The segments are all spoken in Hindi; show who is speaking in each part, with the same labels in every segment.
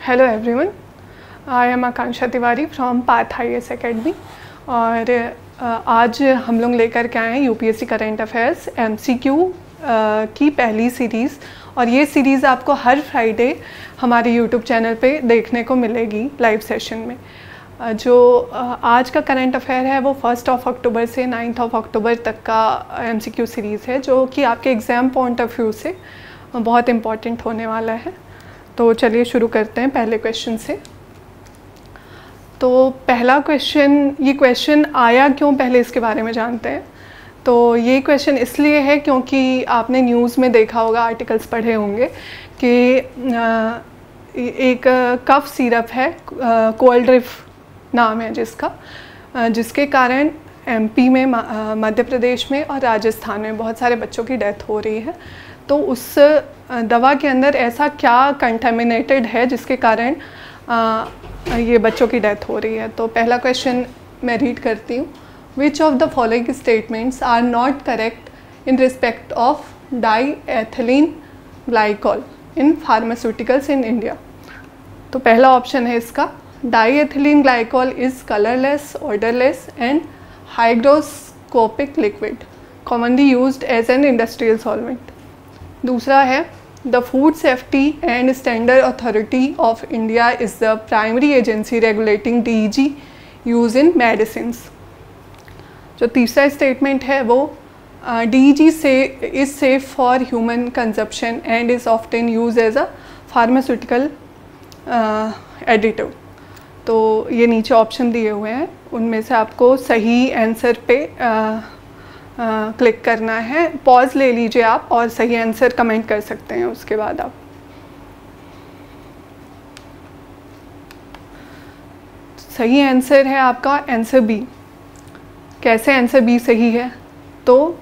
Speaker 1: Hello everyone, I am Akanksha Tiwari from path IAS academy. और आज हम लोग लेकर के आए हैं यूपीएससी करंट अफेयर्स MCQ की पहली सीरीज़। और ये सीरीज़ आपको हर फ्राइडे हमारे यूट्यूब चैनल पे देखने को मिलेगी लाइव सेशन में। जो आज का करंट अफेयर है वो 1 अक्टूबर से 9 अक्टूबर तक का MCQ सीरीज़ है, जो कि आपके एग्ज़ाम पॉइंट ऑफ व्यू से बहुत इम्पॉर्टेंट होने वाला है। तो चलिए शुरू करते हैं पहले क्वेश्चन से। तो पहला क्वेश्चन, ये क्वेश्चन आया क्यों, पहले इसके बारे में जानते हैं। तो ये क्वेश्चन इसलिए है क्योंकि आपने न्यूज़ में देखा होगा, आर्टिकल्स पढ़े होंगे कि एक कफ सिरप है, कोल्ड्रिफ नाम है जिसका, जिसके कारण MP में, मध्य प्रदेश में और राजस्थान में बहुत सारे बच्चों की डेथ हो रही है। तो उस दवा के अंदर ऐसा क्या कंटेमिनेटेड है जिसके कारण ये बच्चों की डेथ हो रही है। तो पहला क्वेश्चन मैं रीड करती हूँ। Which of the following statements are not correct in respect of diethylene glycol in pharmaceuticals in India. तो पहला ऑप्शन है इसका, diethylene glycol is colourless, odourless and hygroscopic liquid commonly used as an industrial solvent. दूसरा है, the food safety and standard authority of India is the primary agency regulating DEG use in medicine. जो तीसरा स्टेटमेंट है वो, DEG से is safe for human consumption and is often use as a pharmaceutical additive. तो ये नीचे ऑप्शन दिए हुए हैं, उनमें से आपको सही आंसर पे क्लिक करना है। पॉज ले लीजिए आप और सही आंसर कमेंट कर सकते हैं उसके बाद आप। सही आंसर है आपका आंसर बी। कैसे आंसर बी सही है, तो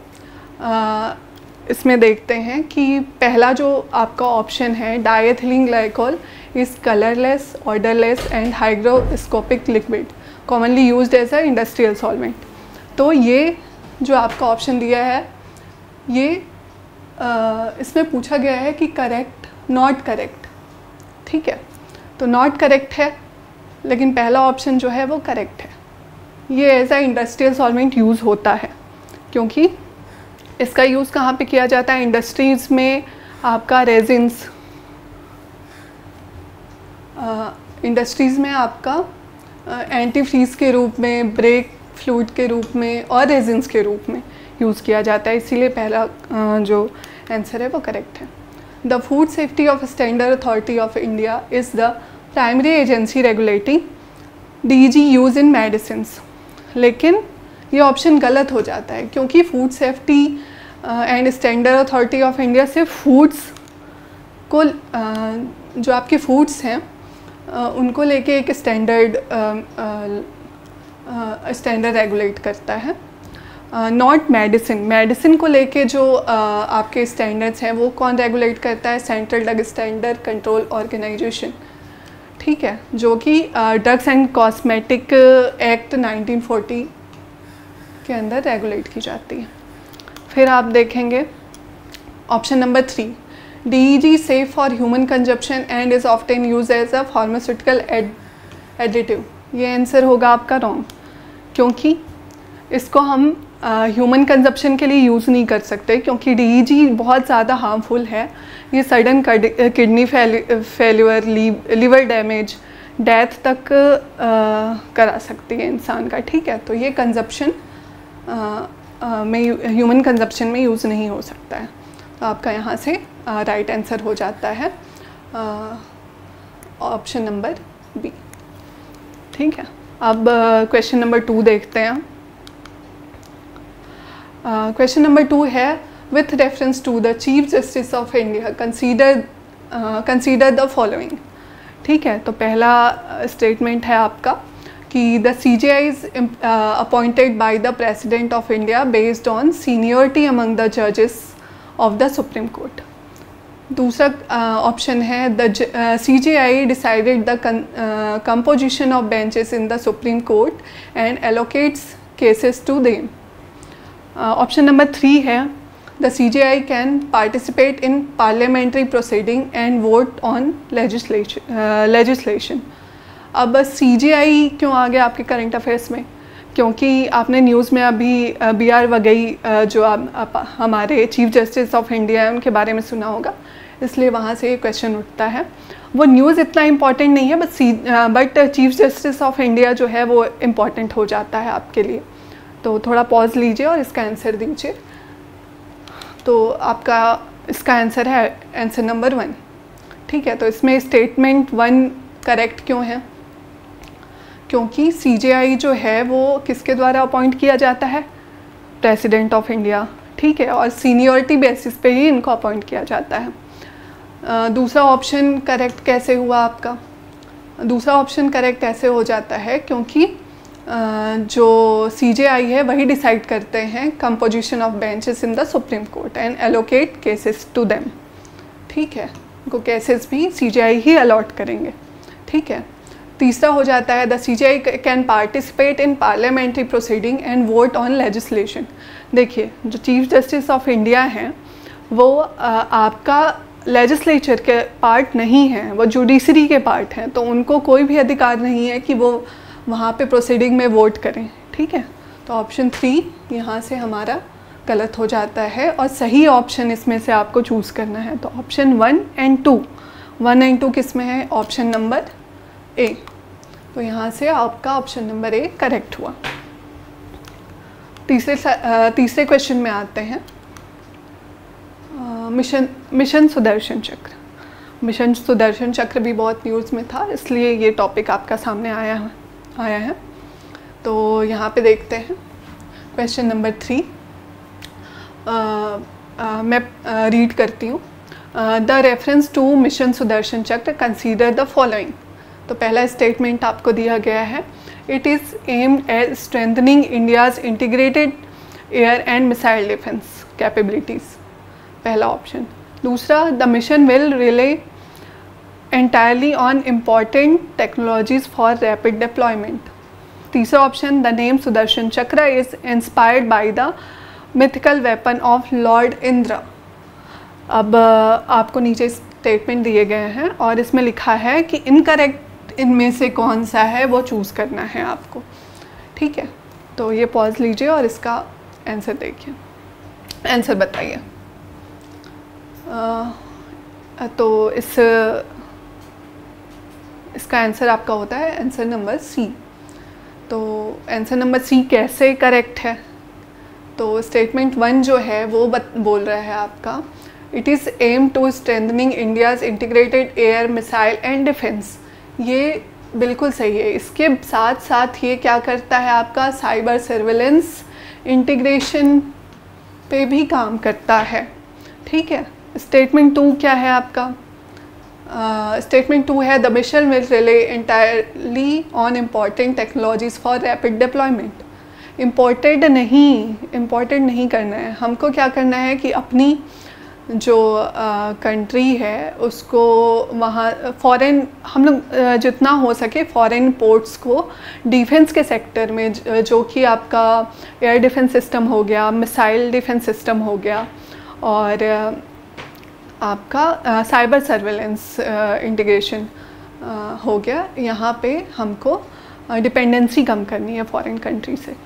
Speaker 1: इसमें देखते हैं कि पहला जो आपका ऑप्शन है, diethylene glycol is colourless, odourless and hygroscopic liquid commonly used as a industrial solvent. तो ये जो आपका ऑप्शन दिया है, ये इसमें पूछा गया है कि करेक्ट, नॉट करेक्ट। ठीक है, तो नॉट करेक्ट है, लेकिन पहला ऑप्शन जो है वो करेक्ट है। ये as a industrial solvent use होता है, क्योंकि इसका यूज़ कहाँ पे किया जाता है, इंडस्ट्रीज़ में। आपका रेजिन्स, इंडस्ट्रीज़ में आपका एंटीफ्रीज के रूप में, ब्रेक फ्लूइड के रूप में और रेजिन्स के रूप में यूज़ किया जाता है। इसीलिए पहला जो आंसर है वो करेक्ट है। The food safety of standard authority of India is the primary agency regulating DEG use in medicines. लेकिन ये ऑप्शन गलत हो जाता है, क्योंकि food safety and standard authority of India सिर्फ फूड्स को, जो आपके फूड्स हैं उनको लेके एक स्टैंडर्ड रेगुलेट करता है, नॉट मेडिसिन। मेडिसिन को लेके जो आपके स्टैंडर्ड्स हैं वो कौन रेगुलेट करता है, central drug standard control organisation. ठीक है, जो कि ड्रग्स एंड कॉस्मेटिक एक्ट 1940 के अंदर रेगुलेट की जाती है। फिर आप देखेंगे option number 3, DEG safe for human consumption and is often use as a pharmaceutical additive. ये आंसर होगा आपका रॉन्ग, क्योंकि इसको हम ह्यूमन कंजप्शन के लिए यूज़ नहीं कर सकते, क्योंकि DEG बहुत ज़्यादा हार्मफुल है। ये sudden kidney failure, liver damage, death तक करा सकती है इंसान का। ठीक है, तो ये कंजप्शन में, ह्यूमन कंजप्शन में यूज़ नहीं हो सकता है। तो आपका यहाँ से राइट आंसर हो जाता है ऑप्शन नंबर बी। ठीक है, अब क्वेश्चन नंबर 2 देखते हैं। क्वेश्चन नंबर 2 है, with reference to the Chief Justice of India consider the following. ठीक है, तो पहला स्टेटमेंट है आपका कि the CJI is appointed by the President of India based on seniority among the जजेस ऑफ द सुप्रीम कोर्ट। दूसरा ऑप्शन है, the CJI decided the composition of benches in the Supreme Court and allocates cases to them. Option number 3 है, the CGI can participate in parliamentary proceeding and vote on legislation. अब CGI क्यों आ गया आपके करंट अफेयर्स में? क्योंकि आपने न्यूज़ में अभी BR वघई जो हमारे चीफ जस्टिस ऑफ इंडिया है उनके बारे में सुना होगा, इसलिए वहाँ से ये क्वेश्चन उठता है। वो न्यूज़ इतना इम्पॉर्टेंट नहीं है, but chief Justice of India जो है वो इम्पॉर्टेंट हो जाता है आपके लिए। तो थोड़ा पॉज लीजिए और इसका आंसर दीजिए। तो आपका इसका आंसर है आंसर नंबर 1। ठीक है, तो इसमें स्टेटमेंट 1 करेक्ट क्यों है? क्योंकि CGI जो है वो किसके द्वारा अपॉइंट किया जाता है? President of India. ठीक है, और सीनियरिटी बेसिस पे ही इनको अपॉइंट किया जाता है। दूसरा ऑप्शन करेक्ट कैसे हुआ आपका? दूसरा ऑप्शन करेक्ट ऐसे हो जाता है क्योंकि जो CGI है वही डिसाइड करते हैं composition of benches in the Supreme Court and allocate cases to them. ठीक है, उनको केसेस भी CGI ही अलॉट करेंगे। ठीक है, तीसरा हो जाता है the CGI can participate in parliamentary proceeding and vote on legislation. देखिए, जो चीफ जस्टिस ऑफ इंडिया हैं वो आपका लेजिस्लेचर के पार्ट नहीं हैं, वो जुडिशरी के पार्ट हैं, तो उनको कोई भी अधिकार नहीं है कि वो वहाँ पे प्रोसीडिंग में वोट करें। ठीक है, तो ऑप्शन 3 यहाँ से हमारा गलत हो जाता है और सही ऑप्शन इसमें से आपको चूज़ करना है। तो ऑप्शन 1 एंड 2, 1 एंड 2 किस में है? Option number A। तो यहाँ से आपका ऑप्शन नंबर A करेक्ट हुआ। तीसरे क्वेश्चन में आते हैं। मिशन सुदर्शन चक्र। मिशन सुदर्शन चक्र भी बहुत न्यूज़ में था, इसलिए ये टॉपिक आपका सामने आया है। तो यहाँ पे देखते हैं क्वेश्चन नंबर 3। मैं रीड करती हूँ। The reference to Mission Sudarshan Chakra consider the following. तो पहला स्टेटमेंट आपको दिया गया है, it is aimed at strengthening India's integrated air and missile defence capabilities, पहला ऑप्शन। दूसरा, the mission will relay entirely on important technologies for rapid deployment. तीसरा ऑप्शन, द नेम सुदर्शन चक्र is inspired by the mythical weapon of Lord Indra. अब आपको नीचे स्टेटमेंट दिए गए हैं और इसमें लिखा है कि इनकरेक्ट इनमें से कौन सा है वो चूज़ करना है आपको। ठीक है, तो ये पॉज लीजिए और इसका आंसर देखिए, आंसर बताइए। तो इसका आंसर आपका होता है आंसर नंबर C। तो आंसर नंबर C कैसे करेक्ट है? तो स्टेटमेंट 1 जो है वो बोल रहा है आपका, it is aim to strengthening India's integrated air missile and defence. ये बिल्कुल सही है। इसके साथ साथ ये क्या करता है आपका, साइबर सर्विलेंस इंटीग्रेशन पे भी काम करता है। ठीक है, स्टेटमेंट 2 क्या है आपका? स्टेटमेंट 2 है the mission will relay entirely on important technologies for rapid deployment. Imported नहीं करना है हमको। क्या करना है कि अपनी जो कंट्री है उसको वहाँ फॉरेन, हम लोग जितना हो सके फॉरेन पोर्ट्स को डिफेंस के सेक्टर में, जो कि आपका एयर डिफेंस सिस्टम हो गया, मिसाइल डिफेंस सिस्टम हो गया और आपका साइबर सर्वेलेंस इंटीग्रेशन हो गया, यहाँ पे हमको डिपेंडेंसी कम करनी है फॉरेन कंट्री से।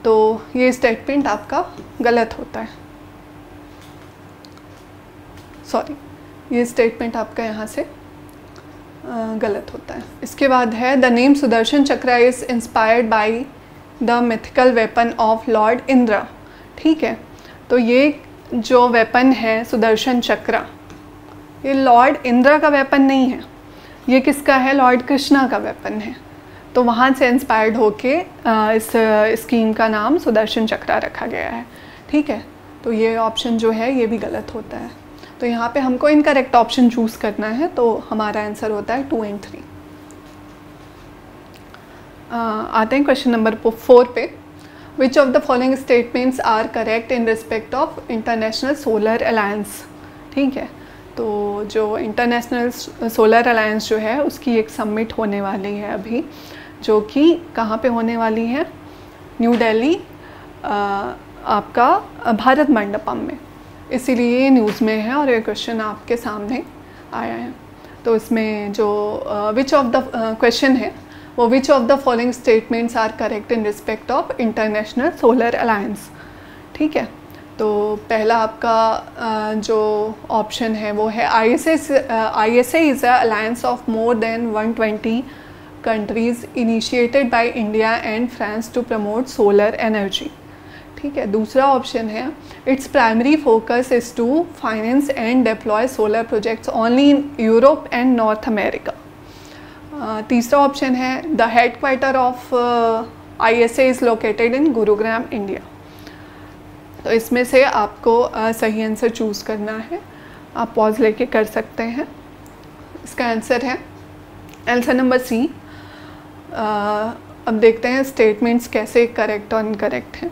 Speaker 1: तो ये स्टेटमेंट आपका गलत होता है, सॉरी, ये स्टेटमेंट आपका यहाँ से गलत होता है। इसके बाद है द नेम सुदर्शन चक्र is inspired by the mythical weapon of Lord Indra. ठीक है, तो ये जो वेपन है सुदर्शन चक्र, ये लॉर्ड इंद्र का वेपन नहीं है, ये किसका है? लॉर्ड कृष्णा का वेपन है। तो वहाँ से इंस्पायर्ड होके इस स्कीम का नाम सुदर्शन चक्र रखा गया है। ठीक है, तो ये ऑप्शन जो है ये भी गलत होता है। तो यहाँ पे हमको इनकरेक्ट ऑप्शन चूज़ करना है, तो हमारा आंसर होता है 2 एंड 3। आते हैं क्वेश्चन नंबर 4 पे। Which of the following statements are correct in respect of International Solar Alliance. ठीक है, तो जो इंटरनेशनल सोलर अलायंस जो है उसकी एक समिट होने वाली है अभी, जो कि कहाँ पे होने वाली है? न्यू दिल्ली आपका भारत मंडपम में। इसीलिए ये न्यूज़ में है और ये क्वेश्चन आपके सामने आया है। तो इसमें जो विच ऑफ द क्वेश्चन है वो which of the following statements are correct in respect of International Solar Alliance. ठीक है, तो पहला आपका जो ऑप्शन है वो है ISA is a alliance of more than 120 countries initiated by India and France to promote solar energy। ठीक है, दूसरा ऑप्शन है its primary focus is to finance and deploy solar projects only in Europe and North America. तीसरा ऑप्शन है the headquarter of ISA is located in Gurugram, India. तो इसमें से आपको सही आंसर चूज़ करना है। आप पॉज लेके कर सकते हैं। इसका आंसर है आंसर नंबर सी। अब देखते हैं स्टेटमेंट्स कैसे करेक्ट और इनकरेक्ट हैं।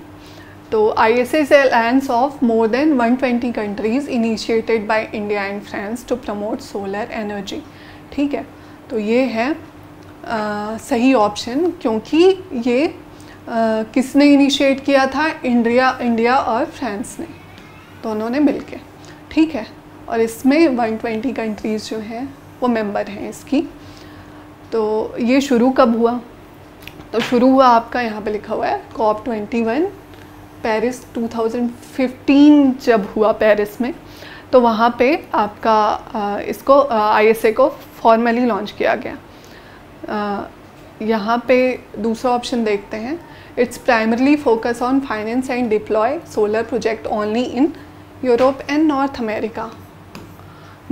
Speaker 1: तो ISA is alliance of more than 120 countries initiated by India and France to promote solar energy. ठीक है, तो ये है सही ऑप्शन, क्योंकि ये किसने इनिशिएट किया था? इंडिया और फ्रांस ने, दोनों ने मिलके। ठीक है, और इसमें 120 कंट्रीज़ जो हैं वो मेंबर हैं इसकी। तो ये शुरू कब हुआ? तो शुरू हुआ आपका यहाँ पे लिखा हुआ है COP21 पेरिस 2015 जब हुआ पेरिस में, तो वहाँ पे आपका इसको ISA को फॉर्मली लॉन्च किया गया। यहाँ पे दूसरा ऑप्शन देखते हैं it's primarily focus on finance and deploy solar project only in Europe and North America.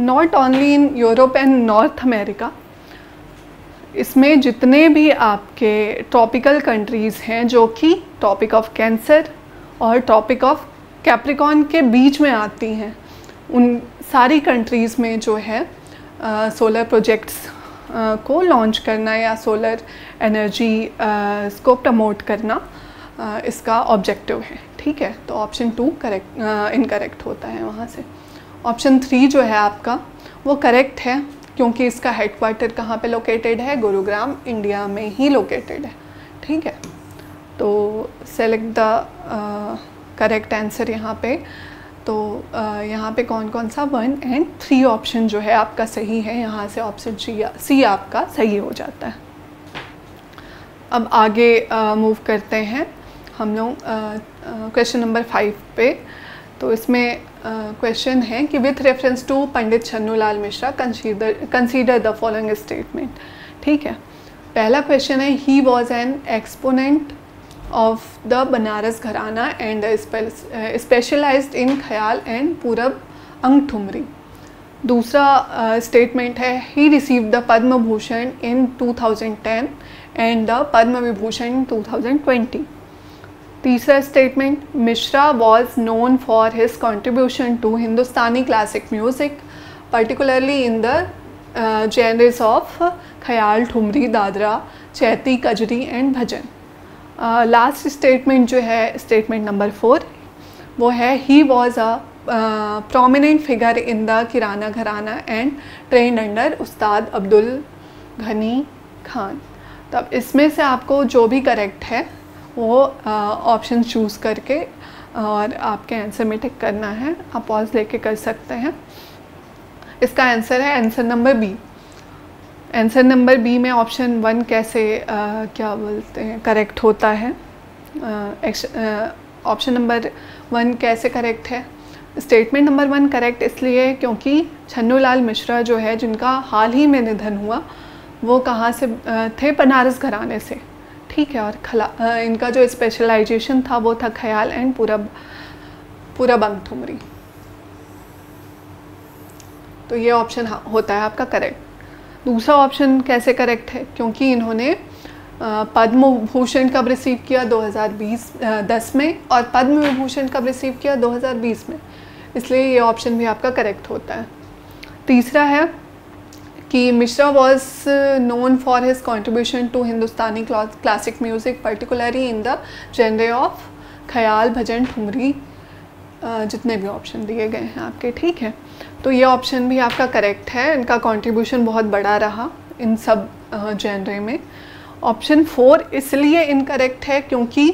Speaker 1: Not only in Europe and North America, इसमें जितने भी आपके ट्रॉपिकल कंट्रीज़ हैं जो कि ट्रॉपिक ऑफ कैंसर और ट्रॉपिक ऑफ कैप्रिकॉर्न के बीच में आती हैं, उन सारी कंट्रीज़ में जो है सोलर प्रोजेक्ट्स को लॉन्च करना या सोलर एनर्जी को प्रमोट करना इसका ऑब्जेक्टिव है। ठीक है, तो ऑप्शन 2 इनकरेक्ट होता है वहाँ से। ऑप्शन 3 जो है आपका वो करेक्ट है, क्योंकि इसका हेडक्वार्टर कहाँ पे लोकेटेड है? गुरुग्राम, इंडिया में ही लोकेटेड है। ठीक है, तो सेलेक्ट द करेक्ट आंसर यहाँ पे। तो यहाँ पे कौन कौन सा 1 और 3 ऑप्शन जो है आपका सही है, यहाँ से ऑप्शन सी आपका सही हो जाता है। अब आगे मूव करते हैं हम लोग क्वेश्चन नंबर 5 पे। तो इसमें क्वेश्चन है कि with reference to Pandit Chhannulal Mishra consider the following statement. ठीक है, पहला क्वेश्चन है he was an exponent of the Banaras gharana and specialised इन ख्याल एंड पूरब अंग ठुमरी। दूसरा स्टेटमेंट है he received the Padma Bhushan in 2010 and the Padma Vibhushan in 2020। तीसरा statement Mishra was known for his contribution to Hindustani classic music particularly in the genres of khayal, thumri, dadra, chaiti, kajri and bhajan. Last statement जो है स्टेटमेंट नंबर 4, वो है he was a prominent figure in the Kirana gharana and trained under उस्ताद अब्दुल घनी खान। तो अब इसमें से आपको जो भी करेक्ट है वो ऑप्शन चूज़ करके और आपके आंसर में टिक करना है। आप पॉज लेके कर सकते हैं। इसका आंसर है answer number B. Answer number B में ऑप्शन 1 कैसे क्या बोलते हैं करेक्ट होता है। ऑप्शन नंबर 1 कैसे करेक्ट है? स्टेटमेंट नंबर 1 करेक्ट इसलिए क्योंकि छन्नूलाल मिश्रा जो है जिनका हाल ही में निधन हुआ वो कहाँ से थे? बनारस घराने से। ठीक है, और इनका जो स्पेशलाइजेशन था वो था ख्याल एंड पूरब अंग ठुमरी। तो ये ऑप्शन होता है आपका करेक्ट। दूसरा ऑप्शन कैसे करेक्ट है? क्योंकि इन्होंने पद्म भूषण कब रिसीव किया? 2010 में, और पद्म विभूषण कब रिसीव किया? 2020 में। इसलिए ये ऑप्शन भी आपका करेक्ट होता है। तीसरा है कि Mishra was known for his contribution to Hindustani classic music particularly in the genre of khayal, bhajan, thumri, जितने भी ऑप्शन दिए गए हैं आपके। ठीक है, तो ये ऑप्शन भी आपका करेक्ट है। इनका कंट्रीब्यूशन बहुत बड़ा रहा इन सब जेनरे में। ऑप्शन 4 इसलिए इनकरेक्ट है क्योंकि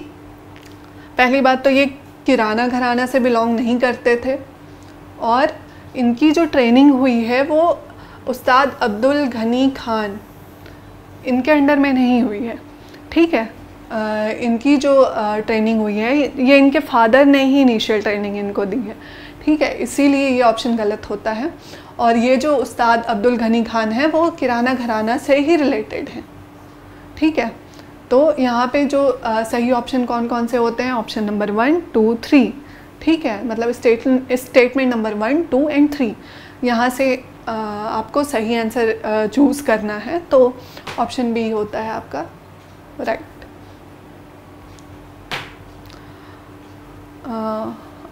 Speaker 1: पहली बात तो ये किराना घराना से बिलोंग नहीं करते थे, और इनकी जो ट्रेनिंग हुई है वो उस्ताद अब्दुल गनी खान इनके अंडर में नहीं हुई है, ठीक है। इनकी जो ट्रेनिंग हुई है ये इनके फादर ने ही इनिशियल ट्रेनिंग इनको दी है, ठीक है, इसीलिए ये ऑप्शन गलत होता है। और ये जो उस्ताद अब्दुल गनी खान है वो किराना घराना से ही रिलेटेड हैं, ठीक है। तो यहाँ पे जो सही ऑप्शन कौन कौन से होते हैं, ऑप्शन नंबर 1, 2, 3, ठीक है, मतलब स्टेटमेंट नंबर 1, 2 एंड 3 यहाँ से आपको सही आंसर चूज़ करना है, तो ऑप्शन बी होता है आपका राइट।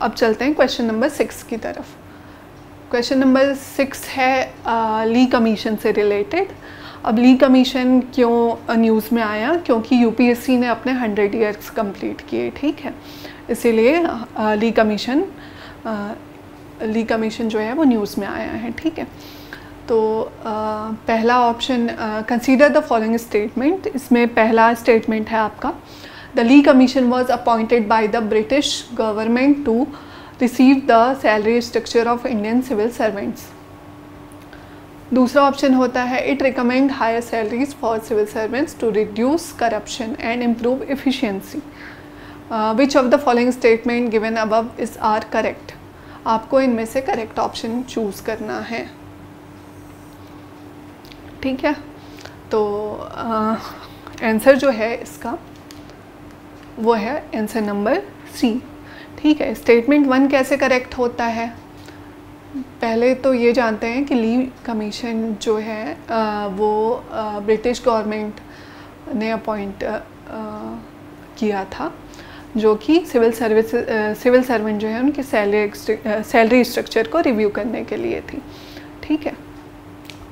Speaker 1: अब चलते हैं क्वेश्चन नंबर 6 की तरफ। क्वेश्चन नंबर 6 है ली कमीशन से रिलेटेड। अब ली कमीशन क्यों न्यूज़ में आया, क्योंकि यूपीएससी ने अपने 100 ईयर्स कंप्लीट किए, ठीक है, इसीलिए ली कमीशन जो है वो न्यूज़ में आया है, ठीक है। तो पहला option consider the following statement, इसमें पहला स्टेटमेंट है आपका the Lee Commission was appointed by the British government to receive the salary structure of Indian civil servants. दूसरा ऑप्शन होता है it recommend higher salaries for civil servants to reduce corruption and improve efficiency. Which of the following statement given above is are correct. आपको इनमें से करेक्ट ऑप्शन चूज़ करना है, ठीक है। तो आंसर जो है इसका वो है आंसर नंबर सी, ठीक है। स्टेटमेंट 1 कैसे करेक्ट होता है, पहले तो ये जानते हैं कि ली कमीशन जो है वो ब्रिटिश गवर्नमेंट ने अपॉइंट किया था, जो कि सिविल सर्वेंट जो है उनकी सैलरी स्ट्रक्चर को रिव्यू करने के लिए थी, ठीक है।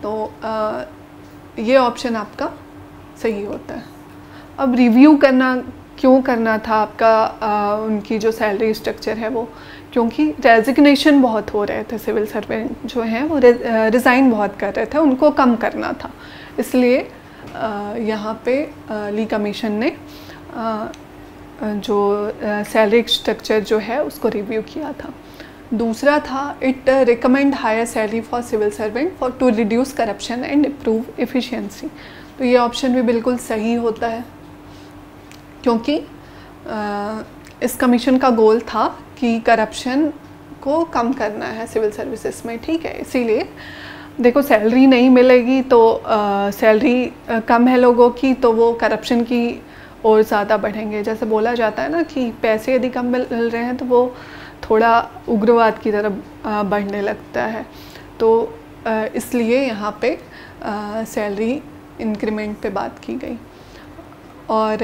Speaker 1: तो ये ऑप्शन आपका सही होता है। अब रिव्यू क्यों करना था आपका उनकी जो सैलरी स्ट्रक्चर है वो, क्योंकि रेजिग्नेशन बहुत हो रहे थे, सिविल सर्वेंट जो हैं वो रिज़ाइन बहुत कर रहे थे, उनको कम करना था, इसलिए यहाँ पे ली कमीशन ने जो सैलरी स्ट्रक्चर जो है उसको रिव्यू किया था। दूसरा था it recommend higher salary for civil servant for to reduce corruption and improve efficiency. तो ये ऑप्शन भी बिल्कुल सही होता है, क्योंकि इस कमीशन का गोल था कि करप्शन को कम करना है सिविल सर्विसेज में, ठीक है। इसीलिए देखो सैलरी नहीं मिलेगी तो सैलरी कम है लोगों की तो वो करप्शन की और ज़्यादा बढ़ेंगे। जैसे बोला जाता है ना कि पैसे यदि कम मिल रहे हैं तो वो थोड़ा उग्रवाद की तरफ बढ़ने लगता है, तो इसलिए यहाँ पे सैलरी इंक्रीमेंट पे बात की गई। और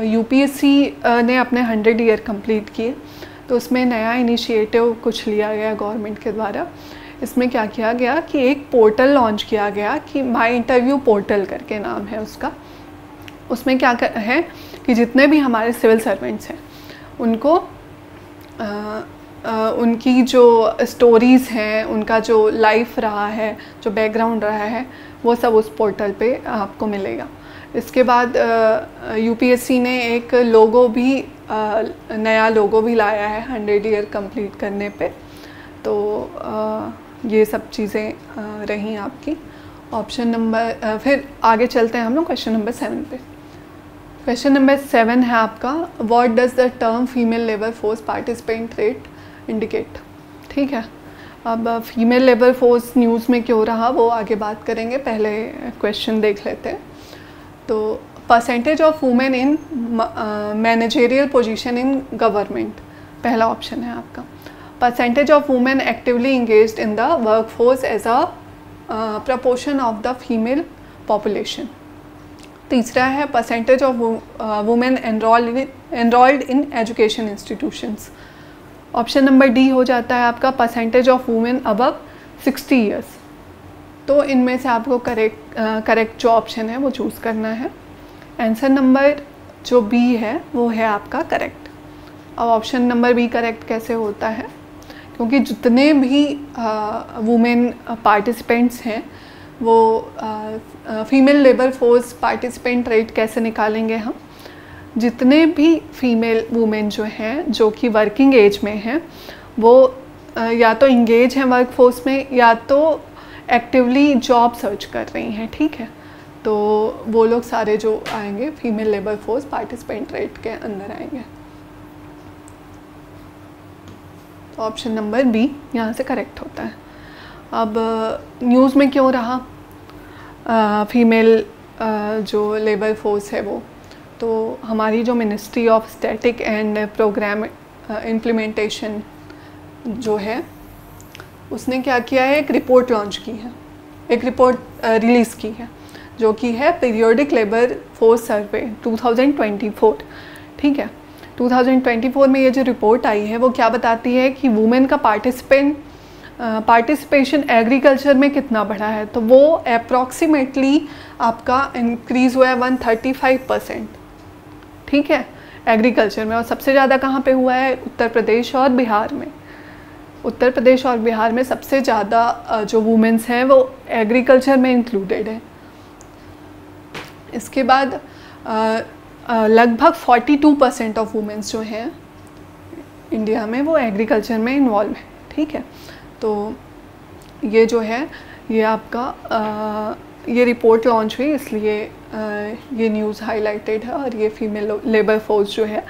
Speaker 1: यूपीएससी ने अपने 100 ईयर कंप्लीट किए, तो उसमें नया इनिशिएटिव कुछ लिया गया गवर्नमेंट के द्वारा। इसमें क्या किया गया कि एक पोर्टल लॉन्च किया गया कि माई इंटरव्यू पोर्टल करके नाम है उसका। उसमें क्या है कि जितने भी हमारे सिविल सर्वेंट्स हैं उनको उनकी जो स्टोरीज़ हैं, उनका जो लाइफ रहा है, जो बैकग्राउंड रहा है, वो सब उस पोर्टल पे आपको मिलेगा। इसके बाद यूपीएससी ने एक लोगो भी नया लोगो भी लाया है 100 ईयर कंप्लीट करने पे। तो ये सब चीज़ें रही आपकी ऑप्शन नंबर। फिर आगे चलते हैं हम लोग क्वेश्चन नंबर 7 पे। क्वेश्चन नंबर 7 है आपका what does the term female labour force participant rate indicate. ठीक है, अब फीमेल लेबर फोर्स न्यूज़ में क्यों रहा वो आगे बात करेंगे, पहले क्वेश्चन देख लेते हैं। तो percentage of women in managerial position in government, पहला ऑप्शन है आपका। Percentage of women actively engaged in the workforce as a proportion of the female population. तीसरा है percentage of women enrolled in education institutions. Option number D हो जाता है आपका percentage of women above 60 years. तो इनमें से आपको करेक्ट जो ऑप्शन है वो चूज़ करना है। आंसर नंबर जो बी है वो है आपका करेक्ट। अब ऑप्शन नंबर बी करेक्ट कैसे होता है, क्योंकि जितने भी वुमेन पार्टिसिपेंट्स हैं वो female labour force participant rate कैसे निकालेंगे हम, जितने भी फीमेल वुमेन जो हैं जो कि वर्किंग एज में हैं वो या तो इंगेज हैं वर्क फोर्स में या तो एक्टिवली जॉब सर्च कर रही हैं, ठीक है। तो वो लोग सारे जो आएंगे female labour force participant rate के अंदर आएंगे। तो ऑप्शन नंबर बी यहाँ से करेक्ट होता है। अब न्यूज़ में क्यों रहा फीमेल जो लेबर फोर्स है वो, तो हमारी जो ministry of static and programme implementation जो है उसने क्या किया है, एक रिपोर्ट लॉन्च की है, एक रिपोर्ट रिलीज़ की है जो कि है पीरियोडिक लेबर फोर्स सर्वे 2024, ठीक है। 2024 में ये जो रिपोर्ट आई है वो क्या बताती है कि वुमेन का पार्टिसिपेशन एग्रीकल्चर में कितना बढ़ा है। तो वो अप्रॉक्सीमेटली आपका इंक्रीज़ हुआ है 135%, ठीक है, एग्रीकल्चर में। और सबसे ज़्यादा कहाँ पे हुआ है, उत्तर प्रदेश और बिहार में। उत्तर प्रदेश और बिहार में सबसे ज़्यादा जो वुमेन्स हैं वो एग्रीकल्चर में इंक्लूडेड है। इसके बाद लगभग 42% ऑफ वुमेन्स जो हैं इंडिया में वो एग्रीकल्चर में इन्वॉल्व है, ठीक है। तो ये जो है ये आपका ये रिपोर्ट लॉन्च हुई इसलिए ये न्यूज़ हाईलाइटेड है और ये फीमेल लेबर फोर्स जो है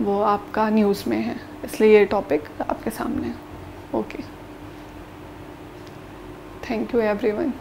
Speaker 1: वो आपका न्यूज़ में है, इसलिए ये टॉपिक आपके सामने है। Okay, thank you everyone.